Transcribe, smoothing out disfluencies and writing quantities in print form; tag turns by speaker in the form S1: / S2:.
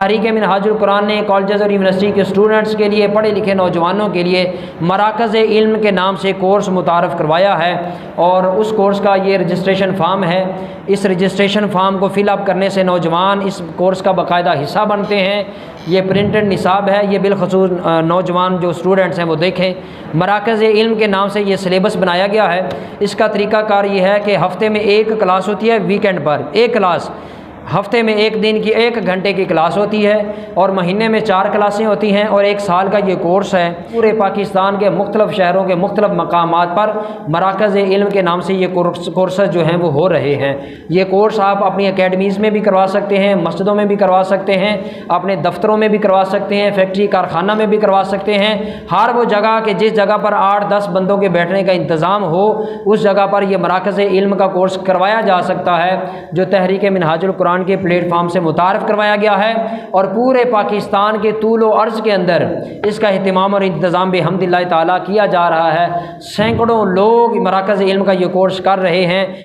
S1: तहरीक मिनहाजुल कुरान ने कॉलेज और यूनिवर्सिटी के स्टूडेंट्स के लिए, पढ़े लिखे नौजवानों के लिए मराकज़ इल्म के नाम से कोर्स मुतारफ़ करवाया है और उस कोर्स का ये रजिस्ट्रेशन फ़ार्म है। इस रजिस्ट्रेशन फ़ार्म को फ़िलअप करने से नौजवान इस कोर्स का बाकायदा हिस्सा बनते हैं। ये प्रिंटेड निसाब है, ये बिलखसूस नौजवान जो स्टूडेंट्स हैं वो देखें। मराकज़ इल्म के नाम से ये सिलेबस बनाया गया है। इसका तरीक़ाकार ये है कि हफ़्ते में एक क्लास होती है, वीकेंड पर एक क्लास, हफ्ते में एक दिन की 1 घंटे की क्लास होती है और महीने में 4 क्लासें होती हैं और 1 साल का ये कोर्स है। पूरे पाकिस्तान के मुख्तलिफ़ शहरों के मुख्तलिफ़ मकामात पर मराकज़ इल्म के नाम से ये कोर्स जो हैं वो हो रहे हैं। ये कोर्स आप अपनी अकेडमीज़ में भी करवा सकते हैं, मस्जिदों में भी करवा सकते हैं, अपने दफ्तरों में भी करवा सकते हैं, फैक्ट्री कारखाना में भी करवा सकते हैं। हर वो जगह कि जिस जगह पर 8-10 बंदों के बैठने का इंतज़ाम हो, उस जगह पर यह मराकज़ इल्म का कोर्स करवाया जा सकता है, जो तहरीक मिनहाजुल कुरान के प्लेटफॉर्म से मुतारफ़ करवाया गया है। और पूरे पाकिस्तान के तूल व अर्ज़ के अंदर इसका एहतिमाम और इंतज़ाम बिहम्दिल्लाह ताला किया जा रहा है। सैकड़ों लोग मराकज़ इल्म का ये कोर्स कर रहे हैं।